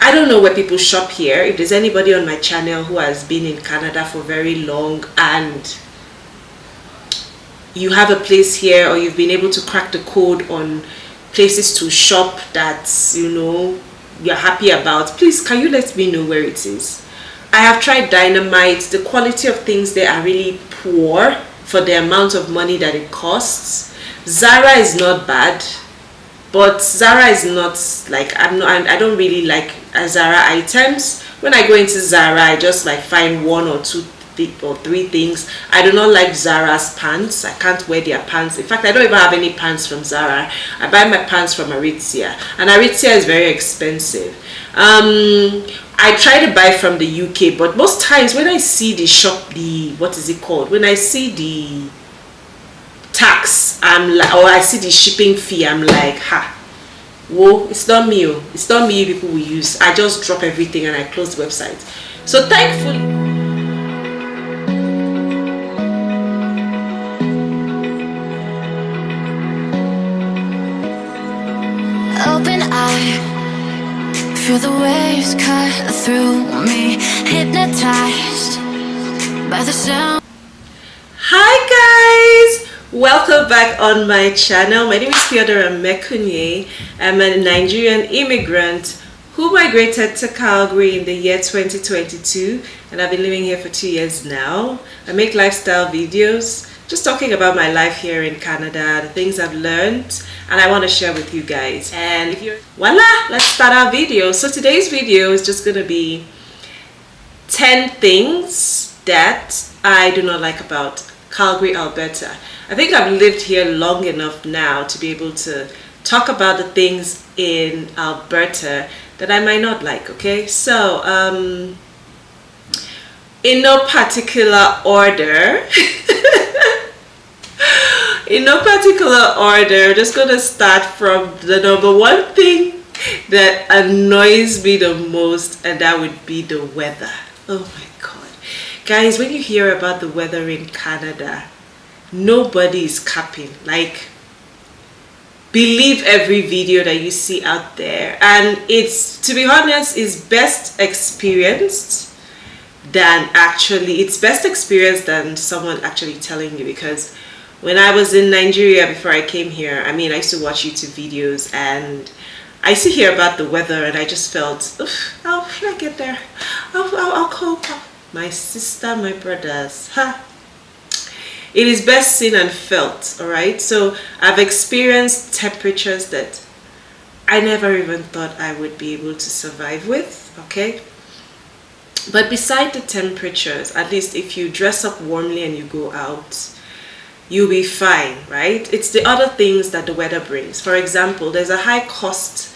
I don't know where people shop here. If there's anybody on my channel who has been in Canada for very long and you have a place here, or you've been able to crack the code on places to shop that you're happy about, please can you let me know where it is. I have tried Dynamite. The quality of things there are really poor for the amount of money that it costs. Zara is not bad, but Zara is not like, I don't really like Zara items. When I go into Zara, I just like find one or two or three things. I do not like Zara's pants. I can't wear their pants. In fact, I don't even have any pants from Zara. I buy my pants from Aritzia, and Aritzia is very expensive. I try to buy from the UK, but most times when I see the shop, what is it called, when I see the tax, I'm like, or I see the shipping fee, I'm like, whoa, it's not me. It's not me people will use. I just drop everything and I close the website. So thankfully, open eye, feel the waves cut through me, hypnotized by the sound. Hi guys, welcome back on my channel. My name is Theodora. I'm a Nigerian immigrant who migrated to Calgary in the year 2022, and I've been living here for 2 years now. I make lifestyle videos, just talking about my life here in Canada, the things I've learned, and I want to share with you guys. And if you're, voila, let's start our video. So today's video is just going to be 10 things that I do not like about Calgary, Alberta. I think I've lived here long enough now to be able to talk about the things in Alberta that I might not like, okay? So, in no particular order, I'm just gonna start from the number one thing that annoys me the most, and that would be the weather. Oh my god, guys, when you hear about the weather in Canada, nobody is capping. Like, believe every video that you see out there, and it's, to be honest, is best experienced than someone actually telling you. Because when I was in Nigeria before I came here, I used to watch YouTube videos and I used to hear about the weather, and I just felt, how should I get there? I'll cope. My sister, my brothers, it is best seen and felt, all right? So I've experienced temperatures that I never even thought I would be able to survive with, okay? But beside the temperatures, at least if you dress up warmly and you go out, you'll be fine, right? It's the other things that the weather brings. For example, there's a high cost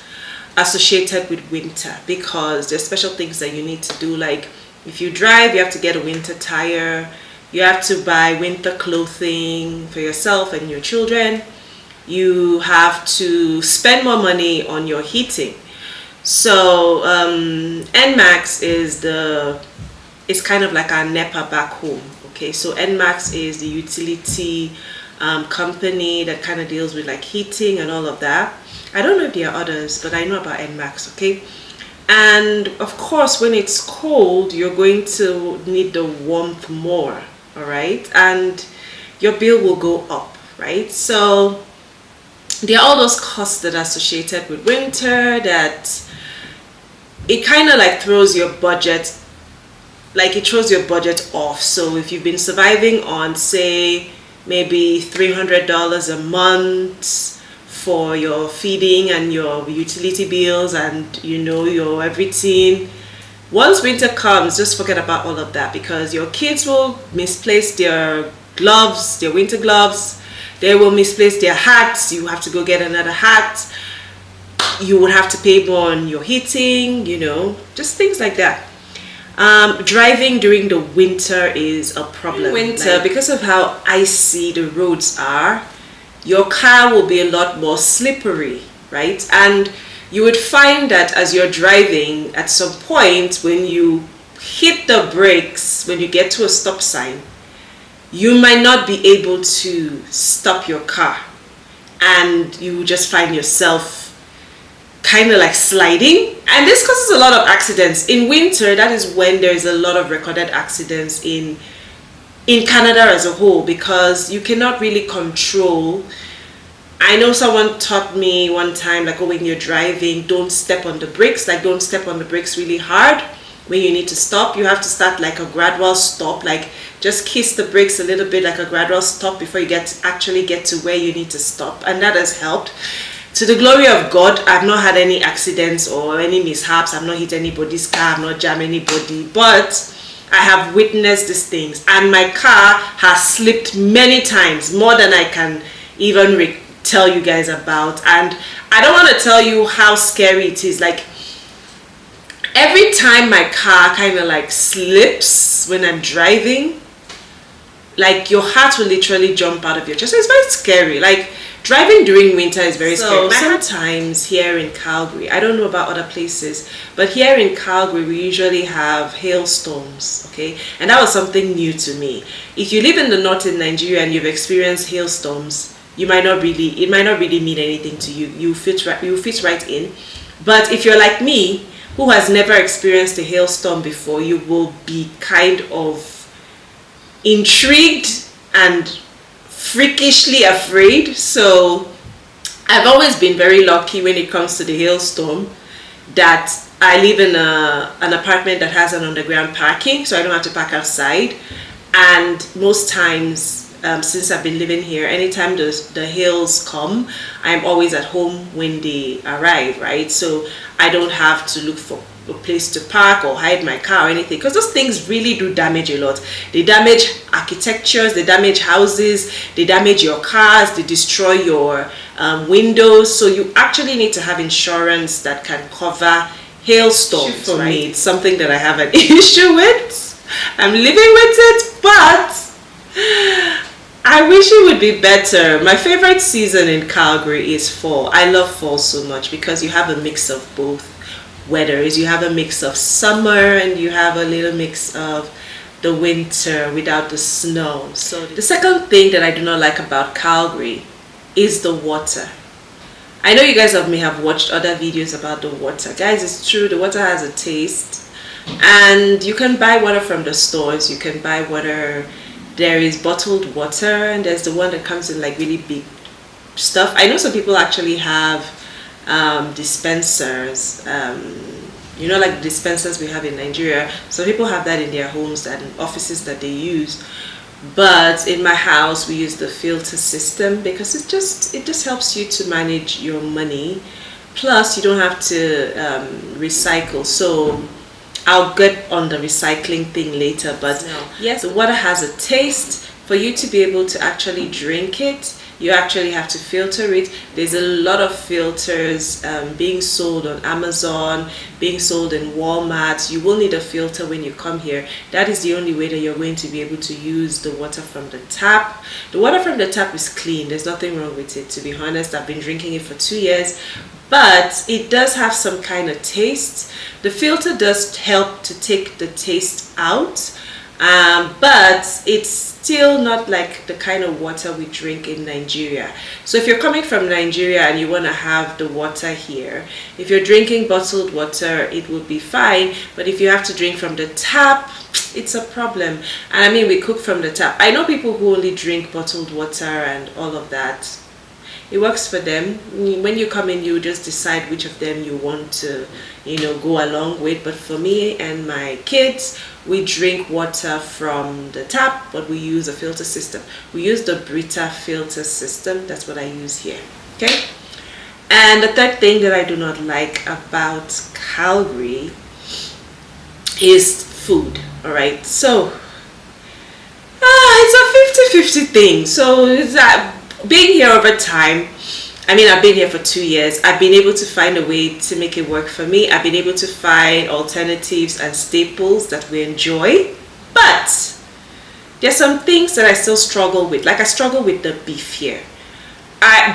associated with winter because there's special things that you need to do. Like if you drive, you have to get a winter tire. You have to buy winter clothing for yourself and your children. You have to spend more money on your heating. So NMAX is kind of like our NEPA back home. Okay, so NMAX is the utility company that kind of deals with like heating and all of that. I don't know if there are others, but I know about NMAX, okay? And of course, when it's cold, you're going to need the warmth more, all right? And your bill will go up, right? So there are all those costs that are associated with winter that it kind of like throws your budget, off. So if you've been surviving on, say, maybe $300 a month for your feeding and your utility bills and your everything, once winter comes, just forget about all of that, because your kids will misplace their gloves, their winter gloves. They will misplace their hats. You have to go get another hat. You would have to pay more on your heating, just things like that. Driving during the winter is a problem. Because of how icy the roads are, your car will be a lot more slippery, right? And you would find that as you're driving, at some point when you hit the brakes, when you get to a stop sign, you might not be able to stop your car, and you just find yourself kind of like sliding, and this causes a lot of accidents. In winter, that is when there's a lot of recorded accidents in Canada as a whole, because you cannot really control. I know someone taught me one time, like, oh, when you're driving, don't step on the brakes. Like, don't step on the brakes really hard when you need to stop. You have to start like a gradual stop, like just kiss the brakes a little bit, like a gradual stop, before you actually get to where you need to stop. And that has helped. To the glory of God, I've not had any accidents or any mishaps. I've not hit anybody's car. I've not jammed anybody. But I have witnessed these things. And my car has slipped many times, more than I can even tell you guys about. And I don't want to tell you how scary it is. Like, every time my car kind of like slips when I'm driving, like your heart will literally jump out of your chest. So it's very scary. Like, driving during winter is very scary. Sometimes here in Calgary, I don't know about other places, but here in Calgary we usually have hailstorms, okay? And that was something new to me. If you live in the north in Nigeria and you've experienced hailstorms, it might not really mean anything to you. You fit right in. But if you're like me, who has never experienced a hailstorm before, you will be kind of intrigued and freakishly afraid. So I've always been very lucky when it comes to the hailstorm, that I live in an apartment that has an underground parking, so I don't have to park outside. And most times, since I've been living here, anytime the hails come, I'm always at home when they arrive, right? So I don't have to look for a place to park or hide my car or anything, because those things really do damage a lot. They damage architectures, they damage houses, they damage your cars, they destroy your windows. So you actually need to have insurance that can cover hailstorms. For me, it's something that I have an issue with. I'm living with it, but I wish it would be better. My favorite season in Calgary is fall. I love fall so much because you have a mix of both weathers. You have a mix of summer and you have a little mix of the winter without the snow. So the second thing that I do not like about Calgary is the water. I know you guys may have watched other videos about the water. Guys, it's true, the water has a taste. And you can buy water from the stores. You can buy water. There is bottled water, and there's the one that comes in like really big stuff. I know some people actually have dispensers, you know, like the dispensers we have in Nigeria. Some people have that in their homes and offices that they use. But in my house, we use the filter system because it just helps you to manage your money. Plus, you don't have to recycle. So I'll get on the recycling thing later, but yes, the water has a taste. For you to be able to actually drink it, you actually have to filter it. There's a lot of filters being sold on Amazon, being sold in Walmart. You will need a filter when you come here. That is the only way that you're going to be able to use the water from the tap. The water from the tap is clean. There's nothing wrong with it. To be honest, I've been drinking it for 2 years. But it does have some kind of taste. The filter does help to take the taste out, but it's still not like the kind of water we drink in Nigeria. So if you're coming from Nigeria and you want to have the water here, if you're drinking bottled water, it will be fine. But if you have to drink from the tap, it's a problem. And I mean, we cook from the tap. I know people who only drink bottled water and all of that. It works for them. When you come in, you just decide which of them you want to, go along with. But for me and my kids, we drink water from the tap, but we use a filter system. We use the Brita filter system. That's what I use here. Okay. And the third thing that I do not like about Calgary is food. All right. So it's a 50-50 thing. So it's that. Being here over time, I mean, I've been here for 2 years. I've been able to find a way to make it work for me. I've been able to find alternatives and staples that we enjoy. But there's some things that I still struggle with. Like I struggle with the beef here.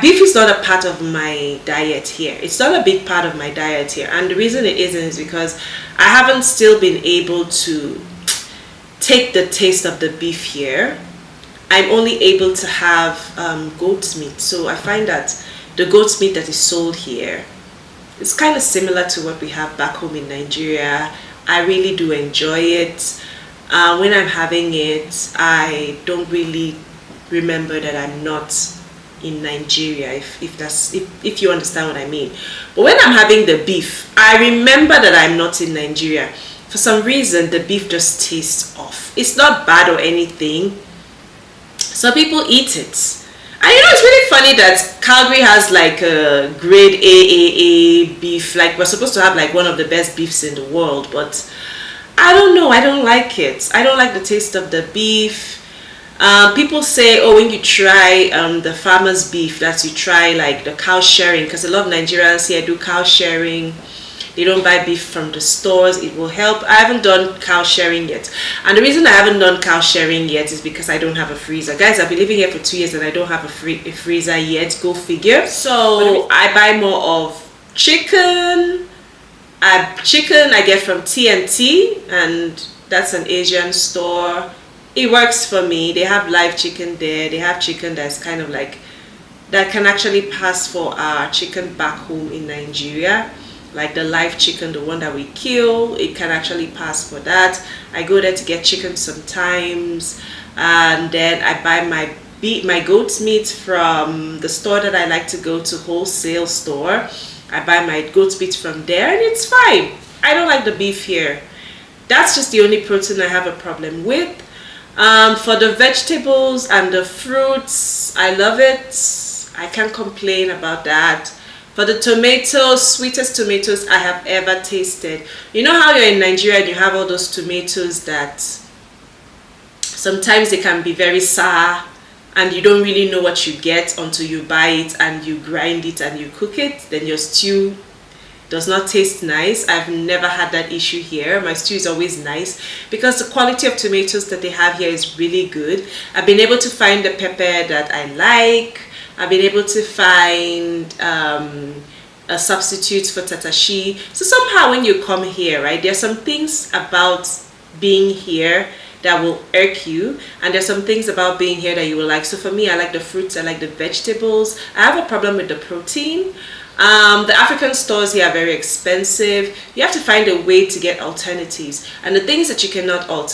Beef is not a part of my diet here. It's not a big part of my diet here. And the reason it isn't is because I haven't still been able to take the taste of the beef here. I'm only able to have goat's meat. So I find that the goat's meat that is sold here It's kind of similar to what we have back home in Nigeria. I really do enjoy it. When I'm having it, I don't really remember that I'm not in Nigeria, if you understand what I mean. But when I'm having the beef, I remember that I'm not in Nigeria. For some reason, the beef just tastes off. It's not bad or anything. Some people eat it. And you know, it's really funny that Calgary has like a grade AAA beef. Like, we're supposed to have like one of the best beefs in the world, but I don't know. I don't like it. I don't like the taste of the beef. People say, oh, when you try the farmer's beef, that you try like the cow sharing, because a lot of Nigerians here do cow sharing. They don't buy beef from the stores. It will help. I haven't done cow sharing yet. And the reason I haven't done cow sharing yet is because I don't have a freezer. Guys, I've been living here for 2 years and I don't have a freezer yet. Go figure. So I buy more of chicken. Chicken I get from TNT, and that's an Asian store. It works for me. They have live chicken there. They have chicken that's kind of like, that can actually pass for our chicken back home in Nigeria. Like the live chicken, the one that we kill, it can actually pass for that. I go there to get chicken sometimes, and then I buy my goat's meat from the store that I like to go to, wholesale store. I buy my goat's meat from there, and it's fine. I don't like the beef here. That's just the only protein I have a problem with. For the vegetables and the fruits, I love it. I can't complain about that. For the tomatoes, sweetest tomatoes I have ever tasted. You know how you're in Nigeria and you have all those tomatoes that sometimes they can be very sour and you don't really know what you get until you buy it and you grind it and you cook it. Then your stew does not taste nice. I've never had that issue here. My stew is always nice because the quality of tomatoes that they have here is really good. I've been able to find the pepper that I like. I've been able to find a substitute for tatashi. So somehow when you come here, right, there's some things about being here that will irk you, and there's some things about being here that you will like. So for me, I like the fruits, I like the vegetables. I have a problem with the protein. The African stores here are very expensive. You have to find a way to get alternatives, and the things that you cannot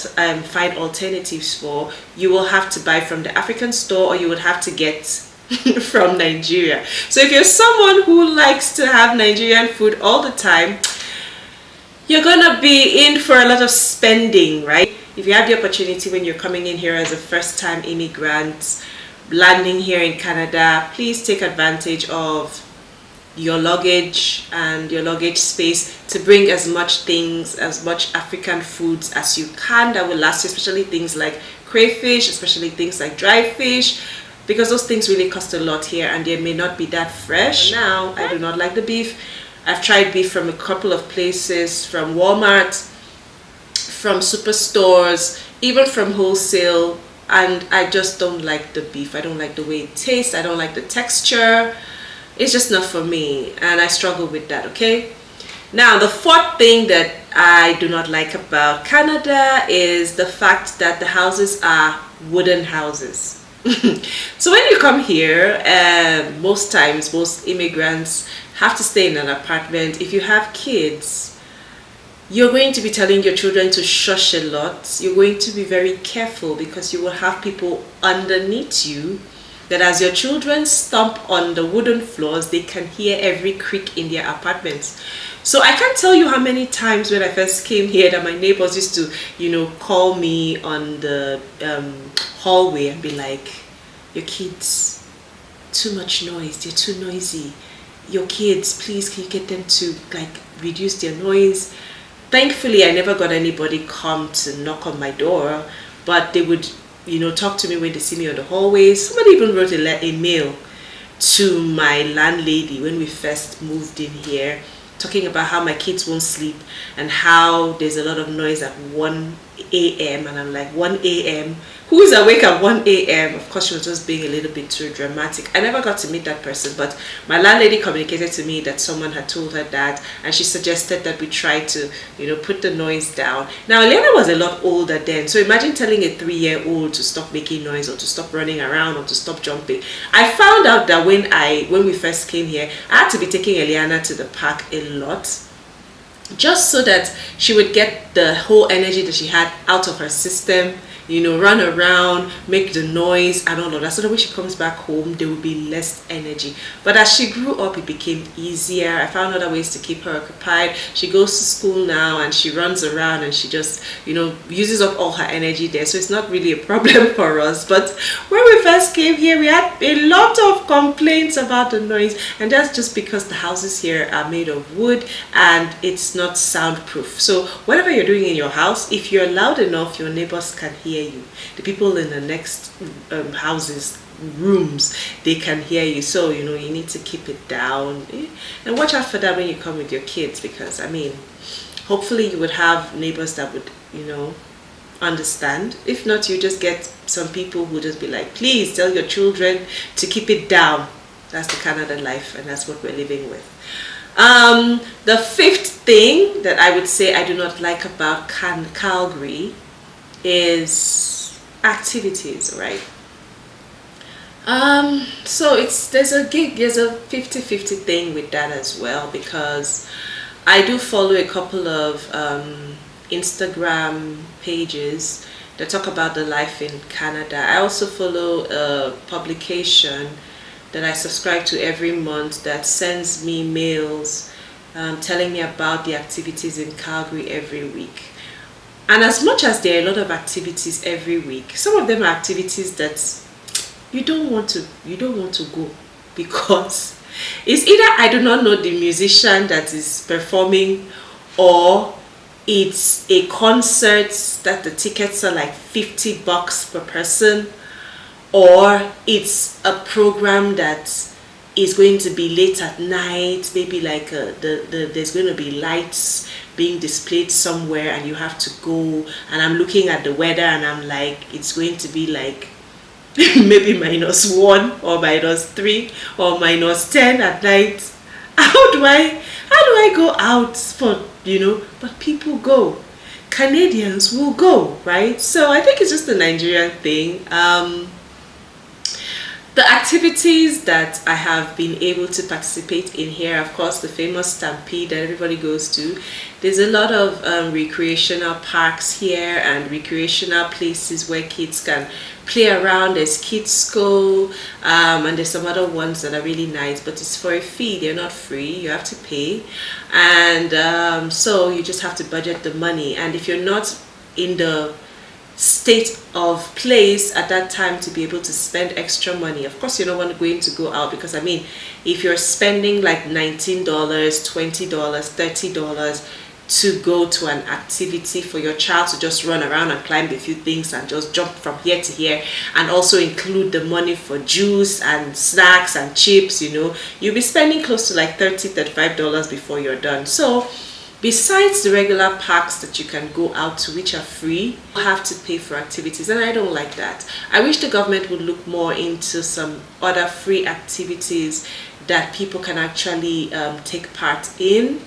find alternatives for, you will have to buy from the African store, or you would have to get from Nigeria. So if you're someone who likes to have Nigerian food all the time, you're gonna be in for a lot of spending, right? If you have the opportunity when you're coming in here as a first-time immigrant, landing here in Canada, please take advantage of your luggage and your luggage space to bring as much African foods as you can that will last you, especially things like crayfish, especially things like dry fish, because those things really cost a lot here and they may not be that fresh. Now, I do not like the beef. I've tried beef from a couple of places, from Walmart, from superstores, even from wholesale, and I just don't like the beef. I don't like the way it tastes. I don't like the texture. It's just not for me, and I struggle with that, okay? Now, the fourth thing that I do not like about Canada is the fact that the houses are wooden houses. So when you come here, most times, most immigrants have to stay in an apartment. If you have kids, you're going to be telling your children to shush a lot. You're going to be very careful because you will have people underneath you that as your children stomp on the wooden floors, they can hear every creak in their apartments. So I can't tell you how many times when I first came here that my neighbors used to, you know, call me on the hallway and be like, your kids, too much noise, they're too noisy. Your kids, please, can you get them to like reduce their noise? Thankfully, I never got anybody come to knock on my door, but they would, you know, talk to me when they see me on the hallways. Somebody even wrote a mail to my landlady when we first moved in here, talking about how my kids won't sleep and how there's a lot of noise at 1 a.m. and I'm like, 1 a.m.? Who is awake at 1 a.m.? Of course, she was just being a little bit too dramatic. I never got to meet that person, but my landlady communicated to me that someone had told her that, and she suggested that we try to, put the noise down. Now, Eliana was a lot older then, so imagine telling a 3-year-old to stop making noise or to stop running around or to stop jumping. I found out that when we first came here, I had to be taking Eliana to the park a lot, just so that she would get the whole energy that she had out of her system, run around, make the noise and all of that, so that when she comes back home there will be less energy. But as she grew up, it became easier. I found other ways to keep her occupied. She goes to school now and she runs around and she just uses up all her energy there, so it's not really a problem for us. But when we first came here, we had a lot of complaints about the noise, and that's just because the houses here are made of wood and it's not soundproof. So whatever you're doing in your house, if you're loud enough, your neighbors can hear you. The people in the next houses, rooms, they can hear you. So you need to keep it down, and watch out for that when you come with your kids, because hopefully you would have neighbors that would understand. If not, you just get some people who just be like, please tell your children to keep it down. That's the Canada life, and that's what we're living with. The fifth thing that I would say I do not like about Calgary is activities, right? So there's a 50-50 thing with that as well, because I do follow a couple of Instagram pages that talk about the life in Canada. I also follow a publication that I subscribe to every month that sends me mails telling me about the activities in Calgary every week. And as much as there are a lot of activities every week, some of them are activities that you don't want to go, because it's either I do not know the musician that is performing, or it's a concert that the tickets are like $50 per person, or it's a program that is going to be late at night, maybe like there's going to be lights being displayed somewhere and you have to go, and I'm looking at the weather and I'm like, it's going to be like maybe -1 or -3 or -10 at night. How do I go out for, but people go. Canadians will go, right? So I think it's just a Nigerian thing. The activities that I have been able to participate in here, of course, the famous Stampede that everybody goes to. There's a lot of recreational parks here and recreational places where kids can play around. There's Kids School, and there's some other ones that are really nice, but it's for a fee. They're not free. You have to pay, and so you just have to budget the money. And if you're not in the state of place at that time to be able to spend extra money, of course you're not going to go out, because if you're spending like $19, $20, $30 to go to an activity for your child to just run around and climb a few things and just jump from here to here, and also include the money for juice and snacks and chips, you'll be spending close to like $30, $35 before you're done. So besides the regular parks that you can go out to, which are free, you have to pay for activities, and I don't like that. I wish the government would look more into some other free activities that people can actually take part in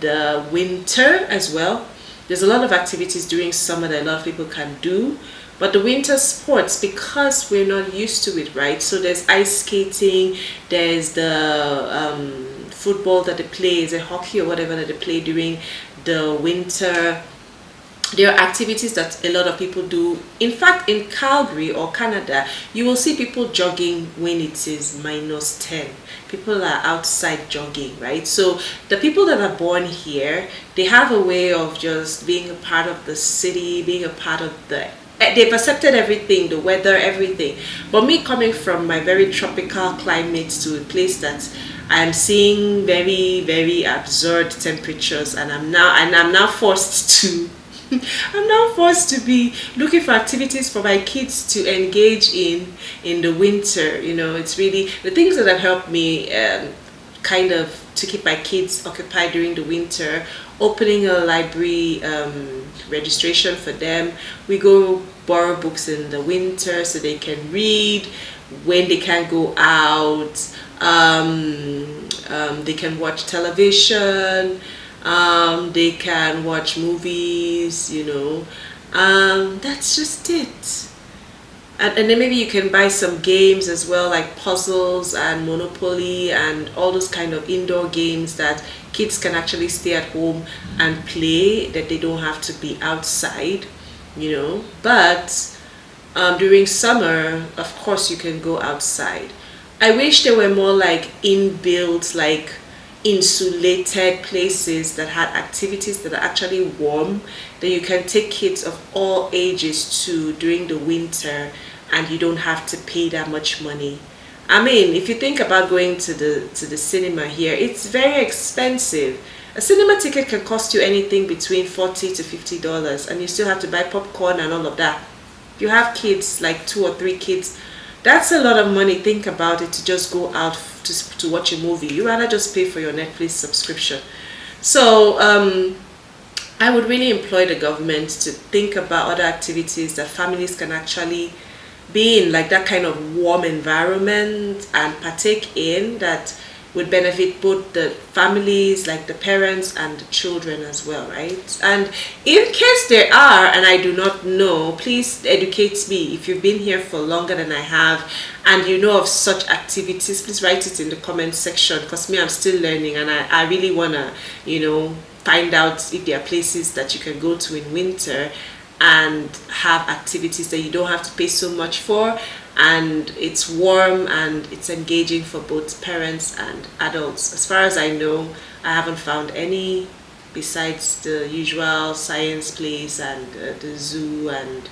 the winter as well. There's a lot of activities during summer that a lot of people can do, but the winter sports, because we're not used to it, right? So there's ice skating, there's the football that they play, is it hockey or whatever that they play during the winter. There are activities that a lot of people do. In fact, in Calgary or Canada, you will see people jogging when it is -10. People are outside jogging, right? So the people that are born here, they have a way of just being a part of the city, being a part of they've accepted everything, the weather, everything. But me coming from my very tropical climate to a place that I'm seeing very, very absurd temperatures, and I'm now forced to be looking for activities for my kids to engage in the winter. It's really the things that have helped me kind of to keep my kids occupied during the winter, opening a library registration for them. We go borrow books in the winter so they can read when they can't go out. They can watch television, they can watch movies, you know. That's just it. And then maybe you can buy some games as well, like puzzles and Monopoly and all those kind of indoor games that kids can actually stay at home and play, that they don't have to be outside, you know. But during summer, of course, you can go outside. I wish there were more like inbuilt, like insulated places that had activities that are actually warm, that you can take kids of all ages to during the winter, and you don't have to pay that much money. I mean, if you think about going to the cinema here, it's very expensive. A cinema ticket can cost you anything between $40 to $50, and you still have to buy popcorn and all of that. If you have kids, like 2 or 3 kids, that's a lot of money. Think about it, to just go out to watch a movie. You rather just pay for your Netflix subscription. So I would really employ the government to think about other activities that families can actually be in, like that kind of warm environment, and partake in, that would benefit both the families, like the parents and the children as well, right? And in case there are, and I do not know, please educate me. If you've been here for longer than I have and you know of such activities, please write it in the comment section, because me, I'm still learning, and I really want to, you know, find out if there are places that you can go to in winter and have activities that you don't have to pay so much for, and it's warm and it's engaging for both parents and adults. As far as I know, I haven't found any besides the usual science place and the zoo and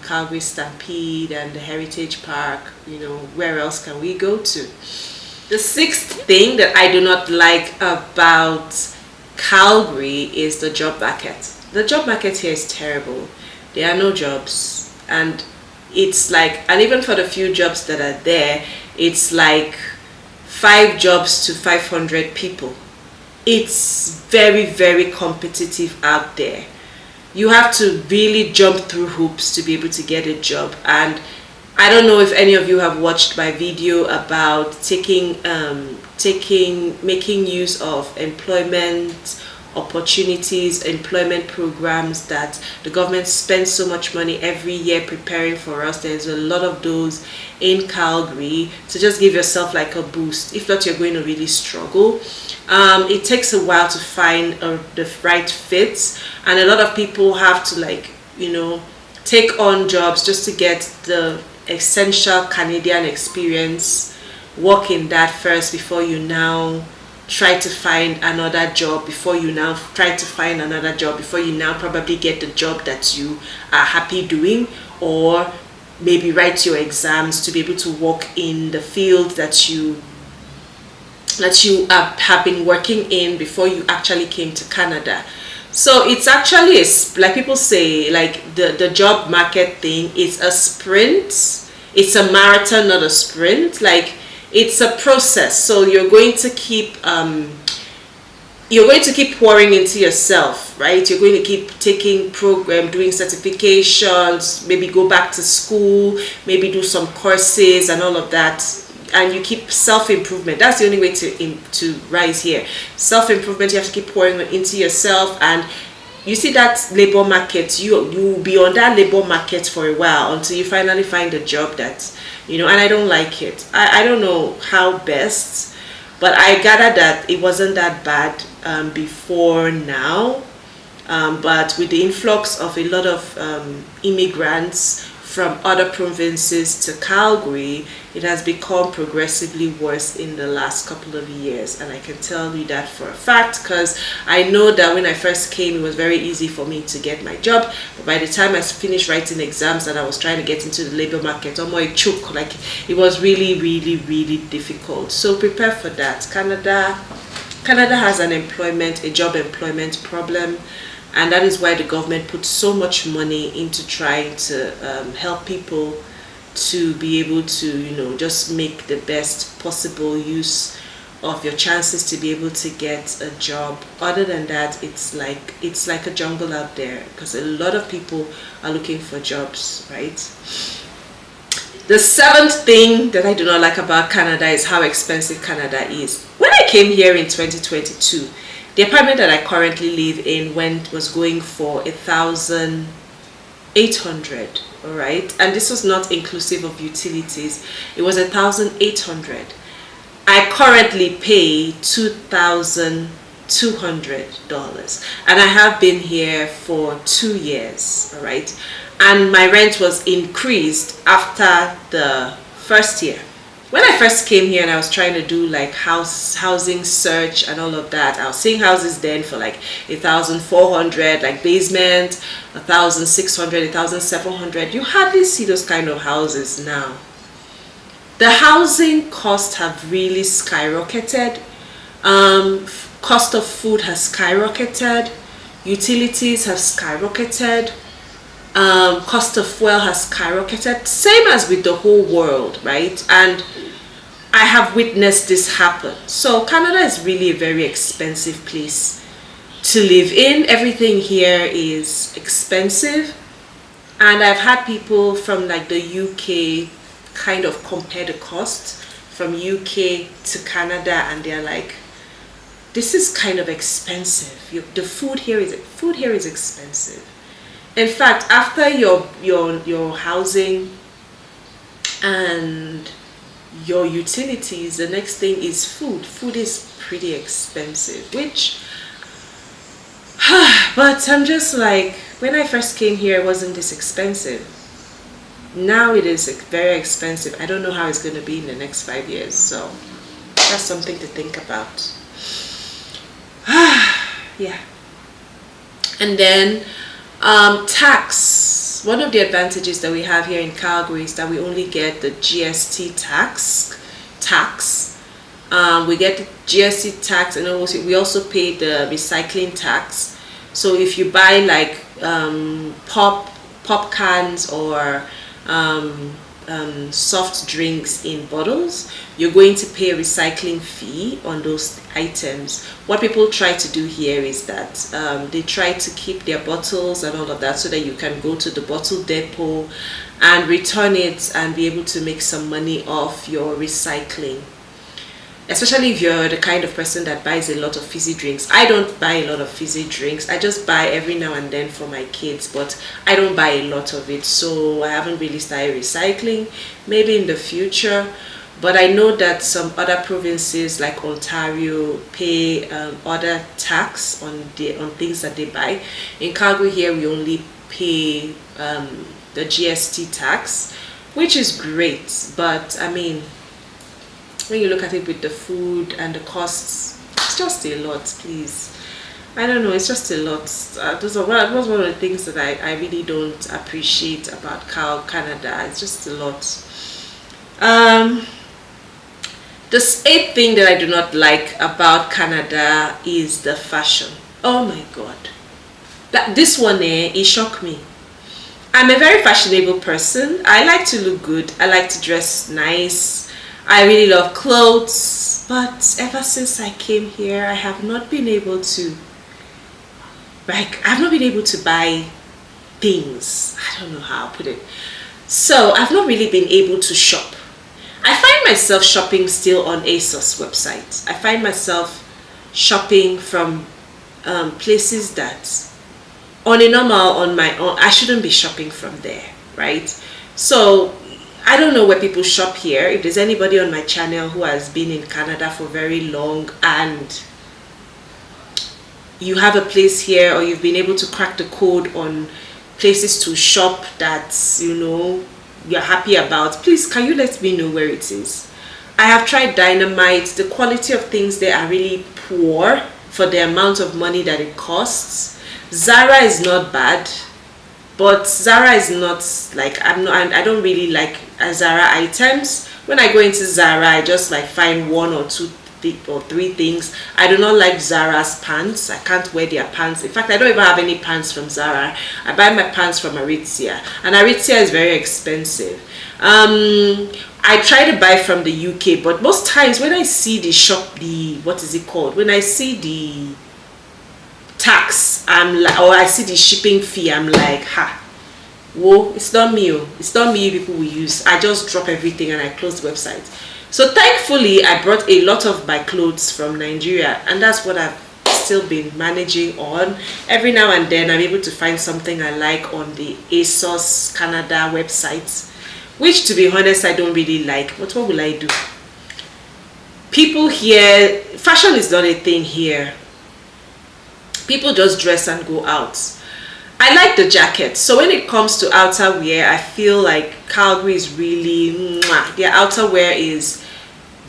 Calgary Stampede and the Heritage Park. You know, where else can we go to? The sixth thing that I do not like about Calgary is the job market. The job market here is terrible. There are no jobs, and it's like, and even for the few jobs that are there, it's like 5 jobs to 500 people. It's very, very competitive out there. You have to really jump through hoops to be able to get a job. And I don't know if any of you have watched my video about making use of employment opportunities, employment programs that the government spends so much money every year preparing for us. There's a lot of those in Calgary, so just give yourself like a boost. If not, you're going to really struggle. It takes a while to find the right fits, and a lot of people have to, like, you know, take on jobs just to get the essential Canadian experience, work in that first before you now try to find another job, before you now probably get the job that you are happy doing, or maybe write your exams to be able to work in the field that you have been working in before you actually came to Canada. So it's actually, like people say, like the job market thing is a sprint. It's a marathon, not a sprint. Like, it's a process. So you're going to keep pouring into yourself, right? You're going to keep taking program, doing certifications, maybe go back to school, maybe do some courses and all of that. And you keep self-improvement. That's the only way to rise here. Self-improvement. You have to keep pouring into yourself. And you see that labor market, you will be on that labor market for a while until you finally find a job that, you know, and I don't like it. I don't know how best, but I gathered that it wasn't that bad before now. But with the influx of a lot of immigrants from other provinces to Calgary, it has become progressively worse in the last couple of years. And I can tell you that for a fact, because I know that when I first came, it was very easy for me to get my job. But by the time I finished writing exams and I was trying to get into the labor market, it choke, like it was really, really, really difficult. So prepare for that. Canada has a job employment problem. And that is why the government puts so much money into trying to help people to be able to, you know, just make the best possible use of your chances to be able to get a job. Other than that, it's like a jungle out there, because a lot of people are looking for jobs, right? The seventh thing that I do not like about Canada is how expensive Canada is. When I came here in 2022, the apartment that I currently live in was going for 1,800, all right? And this was not inclusive of utilities. It was 1,800. I currently pay $2,200, and I have been here for 2 years, all right? And my rent was increased after the first year. When I first came here and I was trying to do like housing search and all of that, I was seeing houses then for like 1,400, like basement, 1,600, 1,700. You hardly see those kind of houses now. The housing costs have really skyrocketed. Cost of food has skyrocketed. Utilities have skyrocketed. Cost of fuel has skyrocketed. Same as with the whole world, right? And I have witnessed this happen. So Canada is really a very expensive place to live in. Everything here is expensive. And I've had people from like the UK kind of compare the cost from UK to Canada, and they're like, this is kind of expensive. The food here is expensive. In fact, after your housing and your utilities, the next thing is food. Food is pretty expensive, which but I'm just like, when I first came here, it wasn't this expensive. Now it is very expensive. I don't know how it's going to be in the next 5 years, so that's something to think about. Yeah. And then tax. One of the advantages that we have here in Calgary is that we only get the GST tax. We get the GST tax, and also we also pay the recycling tax. So if you buy like pop cans or soft drinks in bottles, you're going to pay a recycling fee on those items. What people try to do here is that they try to keep their bottles and all of that so that you can go to the bottle depot and return it and be able to make some money off your recycling. Especially if you're the kind of person that buys a lot of fizzy drinks. I don't buy a lot of fizzy drinks. I just buy every now and then for my kids, but I don't buy a lot of it. So I haven't really started recycling. Maybe in the future. But I know that some other provinces like Ontario pay other tax on things that they buy. In Calgary here, we only pay the GST tax, which is great. But I mean, when you look at it with the food and the costs, it's just a lot, please. I don't know, it's just a lot. That was one of the things that I really don't appreciate about Canada. It's just a lot. The eighth thing that I do not like about Canada is the fashion. Oh my god. This one, it shocked me. I'm a very fashionable person. I like to look good. I like to dress nice. I really love clothes, but ever since I came here, I have not been able to, buy things. I don't know how to put it. So I've not really been able to shop. I find myself shopping still on ASOS website. I find myself shopping from places that on my own, I shouldn't be shopping from there, right? So I don't know where people shop here. If there's anybody on my channel who has been in Canada for very long and you have a place here, or you've been able to crack the code on places to shop that, you know, you're happy about, please can you let me know where it is. I have tried Dynamite. The quality of things there are really poor for the amount of money that it costs. Zara is not bad, but Zara is not like, I don't really like Zara items. When I go into Zara, I just like find one or two or three things. I do not like Zara's pants. I can't wear their pants. In fact, I don't even have any pants from Zara. I buy my pants from Aritzia, and Aritzia is very expensive. I try to buy from the UK, but most times when I see the what is it called? When I see the tax, I'm like, or I see the shipping fee, I'm like, ha, whoa, it's not me. It's not me people will use. I just drop everything and I close the website. So thankfully, I brought a lot of my clothes from Nigeria, and that's what I've still been managing on. Every now and then, I'm able to find something I like on the ASOS Canada website, which, to be honest, I don't really like. But what will I do? People here, fashion is not a thing here. People just dress and go out. I like the jacket. So when it comes to outerwear, I feel like Calgary is really, their outerwear is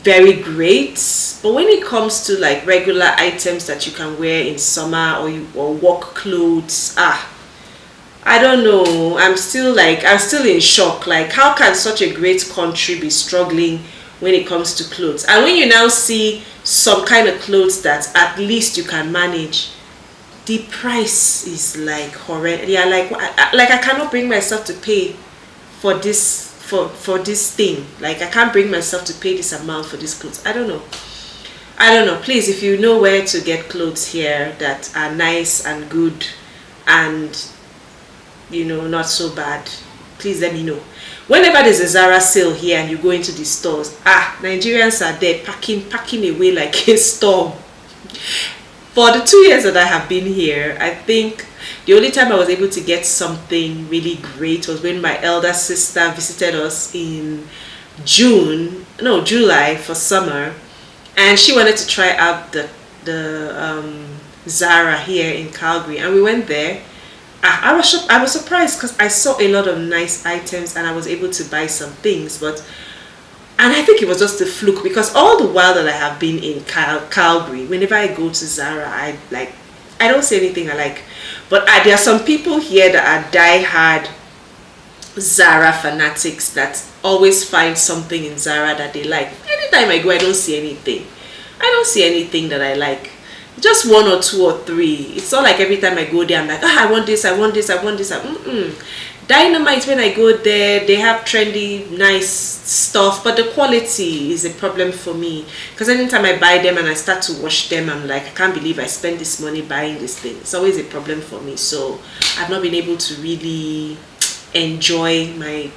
very great. But when it comes to like regular items that you can wear in summer or work clothes, I don't know. I'm still in shock. Like, how can such a great country be struggling when it comes to clothes? And when you now see some kind of clothes that at least you can manage, the price is like horrendous. Yeah, like I cannot bring myself to pay for this for this thing. Like, I can't bring myself to pay this amount for these clothes. I don't know. Please, if you know where to get clothes here that are nice and good and, you know, not so bad, please let me know. Whenever there's a Zara sale here and you go into the stores, Nigerians are there packing away like a storm. For the 2 years that I have been here, I think the only time I was able to get something really great was when my elder sister visited us in July for summer, and she wanted to try out the Zara here in Calgary, and we went there. I was surprised because I saw a lot of nice items and I was able to buy some things, and I think it was just a fluke, because all the while that I have been in Calgary, whenever I go to Zara, I don't see anything I like. But there are some people here that are die-hard Zara fanatics that always find something in Zara that they like. Anytime I go, I don't see anything. I don't see anything that I like. Just one or two or three. It's not like every time I go there, I'm like, I want this, I want this, I want this. Dynamite, when I go there, they have trendy, nice stuff, but the quality is a problem for me, because anytime I buy them and I start to wash them, I'm like, I can't believe I spent this money buying this thing. It's always a problem for me. So I've not been able to really enjoy my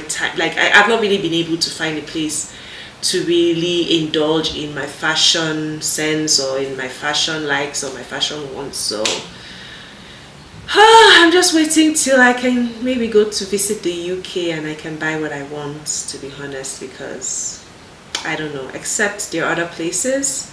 time. Like, I've not really been able to find a place to really indulge in my fashion sense or in my fashion likes or my fashion wants. So I'm just waiting till I can maybe go to visit the UK and I can buy what I want, to be honest, because I don't know, except there are other places.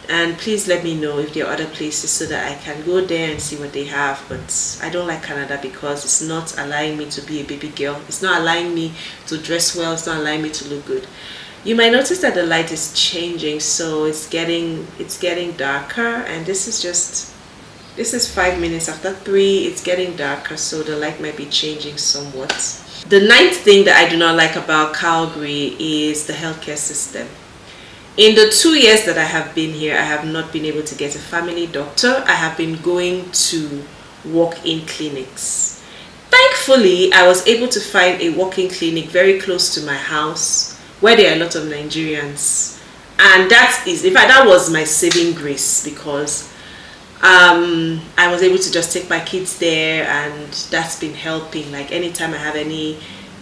And please let me know if there are other places so that I can go there and see what they have. But I don't like Canada because it's not allowing me to be a baby girl. It's not allowing me to dress well. It's not allowing me to look good. You might notice that the light is changing, so it's getting darker, and this is 5 minutes after 3. It's getting darker, so the light might be changing somewhat. The ninth thing that I do not like about Calgary is the healthcare system. In the 2 years that I have been here, I have not been able to get a family doctor. I have been going to walk-in clinics. Thankfully, I was able to find a walk-in clinic very close to my house where there are a lot of Nigerians. And that was my saving grace, because I was able to just take my kids there, and that's been helping. Like, anytime I have any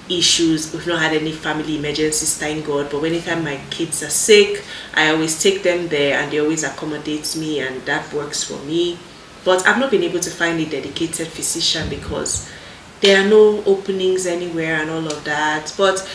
issues, we've not had any family emergencies, thank God, but anytime my kids are sick, I always take them there and they always accommodate me, and that works for me. But I've not been able to find a dedicated physician because there are no openings anywhere and all of that. But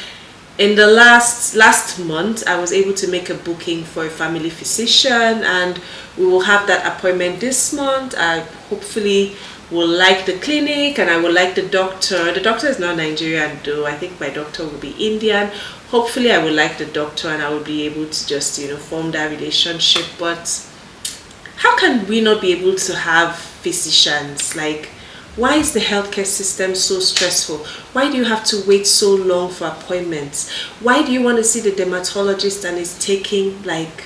in the last month, I was able to make a booking for a family physician, and we will have that appointment this month. I hopefully will like the clinic, and I will like the doctor. The doctor is not Nigerian though. I think my doctor will be Indian. Hopefully I will like the doctor and I will be able to just, form that relationship. But how can we not be able to have physicians? Like, why is the healthcare system so stressful? Why do you have to wait so long for appointments? Why do you want to see the dermatologist and it's taking like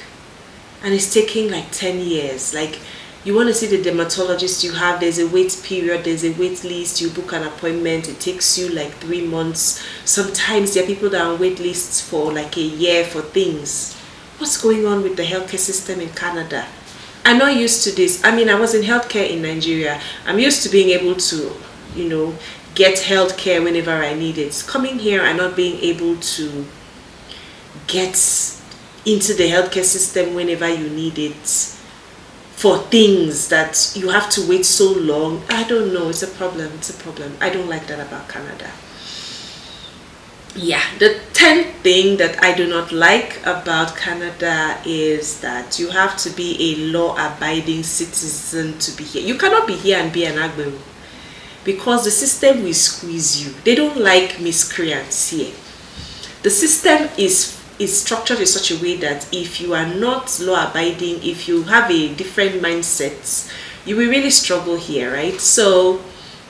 and it's taking like 10 years. Like, you want to see the dermatologist, there's a wait period, there's a wait list, you book an appointment, it takes you like 3 months. Sometimes there are people that are on wait lists for like a year for things. What's going on with the healthcare system in Canada? I'm not used to this. I mean, I was in healthcare in Nigeria. I'm used to being able to, get healthcare whenever I need it. Coming here and not being able to get into the healthcare system whenever you need it, for things that you have to wait so long, I don't know, it's a problem. I don't like that about Canada. Yeah, the 10th thing that I do not like about Canada is that you have to be a law-abiding citizen to be here. You cannot be here and be an agberu, because the system will squeeze you. They don't like miscreants here. The system is structured in such a way that if you are not law-abiding, if you have a different mindset, you will really struggle here, right? So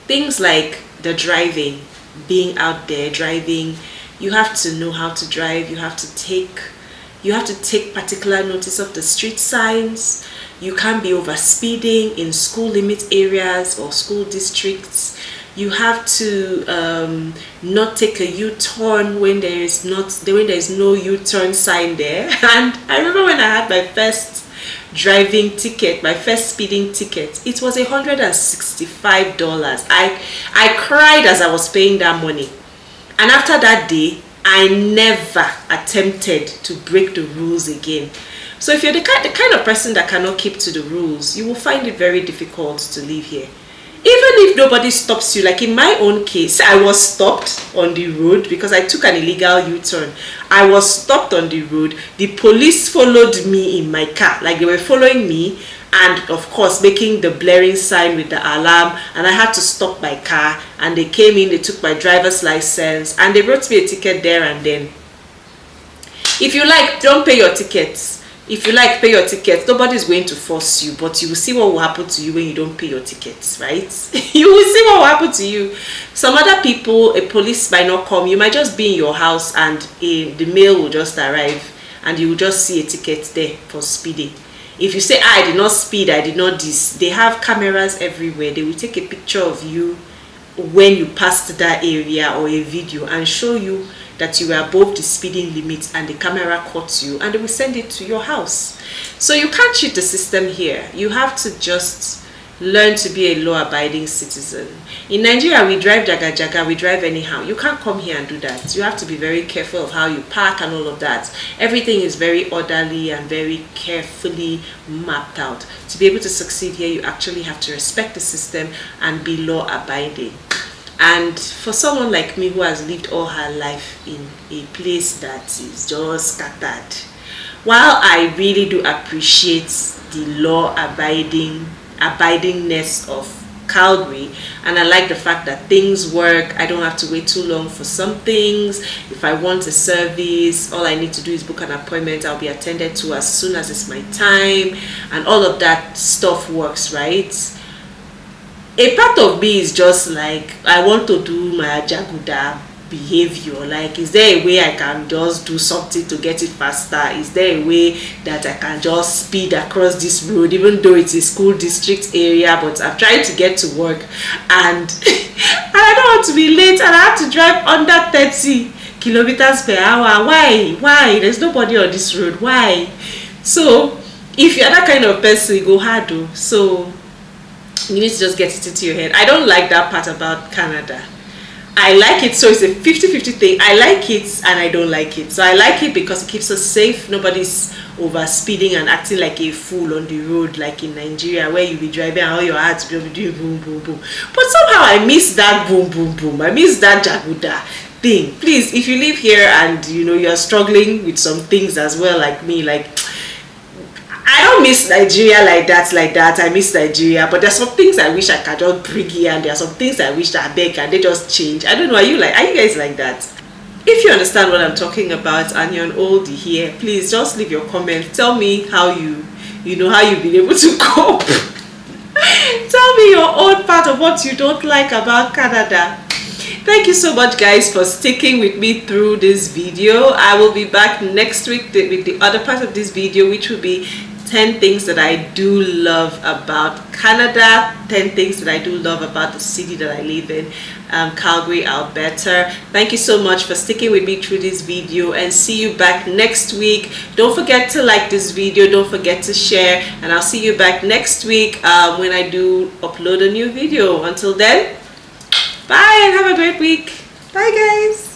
things like the driving, being out there driving, you have to know how to drive. You have to take particular notice of the street signs. You can't be over speeding in school limit areas or school districts. You have to not take a U-turn when there is no U-turn sign there. And I remember when I had my first driving ticket, my first speeding ticket, it was $165. I cried as I was paying that money. And after that day, I never attempted to break the rules again. So if you're the kind of person that cannot keep to the rules, you will find it very difficult to live here. Even if nobody stops you, like in my own case, I was stopped on the road because I took an illegal U-turn. I was stopped on the road. The police followed me in my car, like they were following me, and of course making the blaring sign with the alarm, and I had to stop my car, and they came in, they took my driver's license, and they wrote me a ticket there and then. If you like, don't pay your tickets. If you like, pay your tickets. Nobody's going to force you, but you will see what will happen to you when you don't pay your tickets, right? You will see what will happen to you. Some other people, a police might not come. You might just be in your house and the mail will just arrive and you will just see a ticket there for speeding. If you say, I did not speed, I did not this, they have cameras everywhere. They will take a picture of you when you passed that area or a video and show you that you were above the speeding limit and the camera caught you, and they will send it to your house. So you can't cheat the system here. You have to just learn to be a law-abiding citizen. In Nigeria, we drive jaga jaga, we drive anyhow. You can't come here and do that. You have to be very careful of how you park and all of that. Everything is very orderly and very carefully mapped out. To be able to succeed here, you actually have to respect the system and be law-abiding. And for someone like me who has lived all her life in a place that is just scattered, while I really do appreciate the abidingness of Calgary, and I like the fact that things work, I don't have to wait too long for some things. If I want a service, all I need to do is book an appointment. I'll be attended to as soon as it's my time, and all of that stuff works, right? A part of me is just like, I want to do my Jaguda behavior. Like, is there a way I can just do something to get it faster? Is there a way that I can just speed across this road, even though it's a school district area, but I'm trying to get to work and I don't want to be late and I have to drive under 30 kilometers per hour. Why? There's nobody on this road. Why? So if you're that kind of person, you go hard though. So you need to just get it into your head. I don't like that part about Canada. I like it, so it's a 50-50 thing. I like it and I don't like it. So I like it because it keeps us safe. Nobody's over speeding and acting like a fool on the road like in Nigeria, where you be driving and all your heart will be doing boom boom boom. But somehow I miss that boom boom boom. I miss that jaguda thing. Please, if you live here and you're struggling with some things as well like me, like I don't miss Nigeria like that. I miss Nigeria, but there's some things I wish I could just bring here, and there are some things I wish that I beg and they just change. I don't know. Are you guys like that? If you understand what I'm talking about and you're an oldie here, please just leave your comment. Tell me how how you've been able to cope. Tell me your own part of what you don't like about Canada. Thank you so much, guys, for sticking with me through this video. I will be back next week with the other part of this video, which will be 10 things that I do love about Canada, 10 things that I do love about the city that I live in, Calgary, Alberta. Thank you so much for sticking with me through this video, and see you back next week. Don't forget to like this video, don't forget to share, and I'll see you back next week when I do upload a new video. Until then, bye and have a great week. Bye guys.